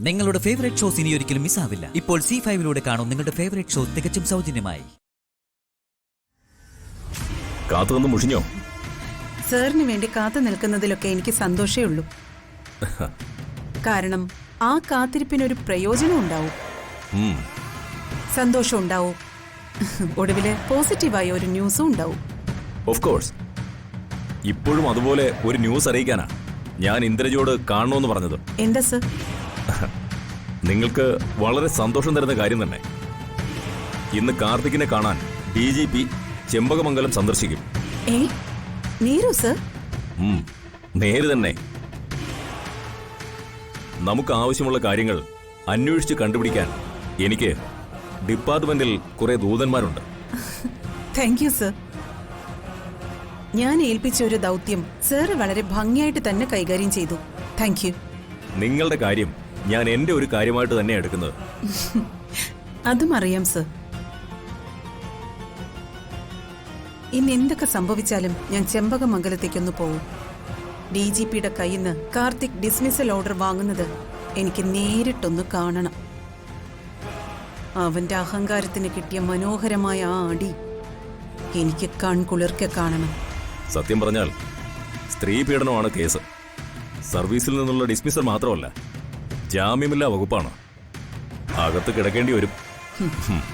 നിങ്ങളുടെ favourite shows ഇനി ഒരിക്കലും മിസ്സാവില്ല. ഇപ്പോൾ C5-ലൂടെ കാണും നിങ്ങളുടെ ഫേവറേറ്റ് ഷോ തികച്ചും സൗജന്യമായി. കാത്തുനിന്ന് മുഷിഞ്ഞോ? സാറിന് വേണ്ടി കാത്തു നിൽക്കുന്നതിലൊക്കെ എനിക്ക് സന്തോഷമേ ഉള്ളൂ. കാരണം ആ കാത്തിരിപ്പിനൊരു പ്രയോജനം ഉണ്ടാവും, സന്തോഷം ഉണ്ടാവും, ഒടുവില് പോസിറ്റീവായ ഒരു ന്യൂസും ഉണ്ടാവും. Of course. ഇപ്പോഴും അതുപോലെ ഒരു ന്യൂസ് അറിയിക്കാനാ ഞാൻ ഇന്ദ്രജയോട് കാണണമെന്ന് പറഞ്ഞത്. എന്താ സർ? നിങ്ങൾക്ക് വളരെ സന്തോഷം തരുന്ന കാര്യം തന്നെ. ഇന്ന് കാർത്തികിനെ കാണാൻ DGP ചെമ്പകമംഗലം സന്ദർശിക്കും. നേരോ സർ? നേര് തന്നെ. നമുക്ക് ആവശ്യമുള്ള കാര്യങ്ങൾ അന്വേഷിച്ച് കണ്ടുപിടിക്കാൻ എനിക്ക് ഡിപ്പാർട്ട്മെന്റിൽ കുറെ ദൂതന്മാരുണ്ട്. Thank you sir. ഞാൻ ഏൽപ്പിച്ച ഒരു ദൗത്യം സർ വളരെ ഭംഗിയായിട്ട് തന്നെ കൈകാര്യം ചെയ്തു. Thank you. നിങ്ങളുടെ കാര്യം ഞാൻ എന്റെ ഒരു കാര്യമായിട്ട് തന്നെ എടുക്കുന്നത്. അതും അറിയാം സർ. ഇന്ന് എന്തൊക്കെ സംഭവിച്ചാലും ഞാൻ ചെമ്പകമംഗലത്തേക്കൊന്ന് പോവും. DGPയുടെ കയ്യിൽ നിന്ന് കാർത്തിക് ഡിസ്മിസൽ ഓർഡർ വാങ്ങുന്നത് എനിക്ക് നേരിട്ടൊന്ന് കാണണം. അവന്റെ അഹങ്കാരത്തിന് കിട്ടിയ മനോഹരമായ ആ അടി എനിക്ക് കൺകുളിർക്കെ കാണണം. സത്യം പറഞ്ഞാൽ സ്ത്രീ പീഡനമാണ് കേസ്. സർവീസിൽ നിന്നുള്ള ഡിസ്മിസൽ മാത്രമല്ല, ജാമ്യമില്ലാ വകുപ്പാണ്. അകത്ത് കിടക്കേണ്ടി വരും.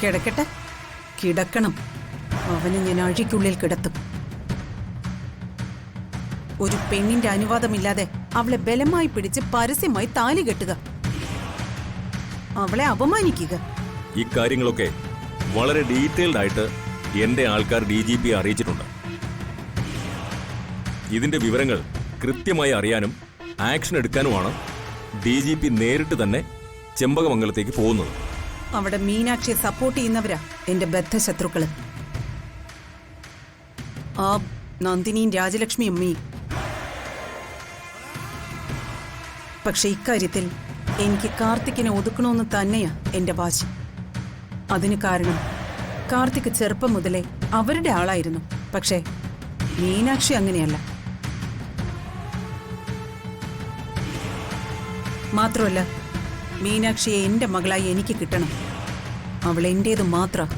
കിടക്കട്ടെ, കിടക്കണം. അവനെ ഞാൻ അഴിക്കുള്ളിൽ കിടത്തും. ഒരു പെണ്ണിന്റെ അനുവാദമില്ലാതെ അവളെ ബലമായി പിടിച്ച് പരസ്യമായി താലി കെട്ടുക, അവളെ അപമാനിക്കുക. ഇക്കാര്യങ്ങളൊക്കെ വളരെ ഡീറ്റെയിൽഡ് ആയിട്ട് എന്റെ ആൾക്കാർ DGP അറിയിച്ചിട്ടുണ്ട്. ഇതിന്റെ വിവരങ്ങൾ കൃത്യമായി അറിയാനും ആക്ഷൻ എടുക്കാനുമാണ് DGP നേരിട്ട് തന്നെ ചെമ്പകമംഗലത്തേക്ക് പോകുന്നത്. അവിടെ മീനാക്ഷിയെ സപ്പോർട്ട് ചെയ്യുന്നവരാ എന്റെ ബദ്ധശത്രുക്കള്. ആ നന്ദിനിയും രാജലക്ഷ്മിയും മീ. പക്ഷെ ഇക്കാര്യത്തിൽ എനിക്ക് കാർത്തിക്കിനെ ഒതുക്കണമെന്ന് തന്നെയാ എന്റെ വാശി. അതിന് കാരണം കാർത്തിക് ചെറുപ്പം മുതലേ അവരുടെ ആളായിരുന്നു. പക്ഷേ മീനാക്ഷി അങ്ങനെയല്ല. മാത്രമല്ല, മീനാക്ഷിയെ എന്റെ മകളായി എനിക്ക് കിട്ടണം. അവൾ എന്റേത് മാത്രം.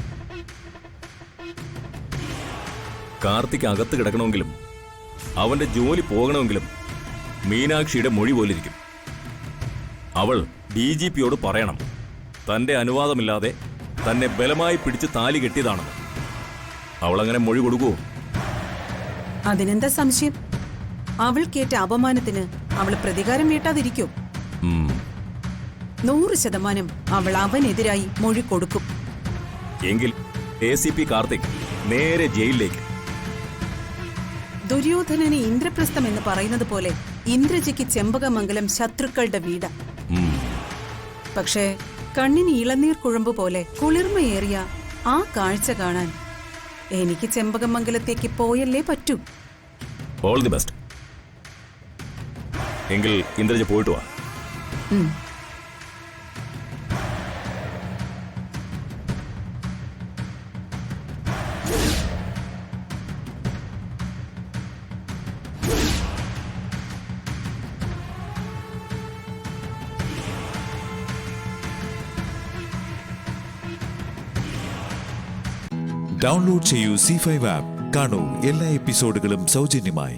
കാർത്തിക് അകത്ത് കിടക്കണമെങ്കിലും അവന്റെ ജോലി പോകണമെങ്കിലും മീനാക്ഷിയുടെ മൊഴി പോലിരിക്കും. അവൾ DGPയോട് പറയണം തന്റെ അനുവാദമില്ലാതെ തന്നെ ബലമായി പിടിച്ച് താലി കെട്ടിയതാണെന്ന്. അവളങ്ങനെ മൊഴി കൊടുക്കുവോ? അതിനെന്താ സംശയം? അവൾ കേട്ട അപമാനത്തിന് അവൾ പ്രതികാരം വീട്ടാതിരിക്കോ? 100% അവൾ അവനെതിരായി മൊഴി കൊടുക്കും. എങ്കിൽ ACP കാർത്തിക് നേരെ ജയിലിലേക്ക്. ദുര്യോധനന് ഇന്ദ്രപ്രസ്ഥം എന്ന് പറയുന്നത് പോലെ ഇന്ദ്രജിക്ക് ചെമ്പകമംഗലം ശത്രുക്കളുടെ വീട്. പക്ഷേ കണ്ണിന് ഇളനീർ കുഴമ്പ് പോലെ കുളിർമയേറിയ ആ കാഴ്ച കാണാൻ എനിക്ക് ചെമ്പകമംഗലത്തേക്ക് പോയല്ലേ പറ്റൂ. All the best. എങ്കിൽ ഇന്ദ്രജ പോയിട്ട് വാ. ഡൗൺലോഡ് ചെയ്യൂ C5 ആപ്പ്. കാണൂ എല്ലാ എപ്പിസോഡുകളും സൗജന്യമായി.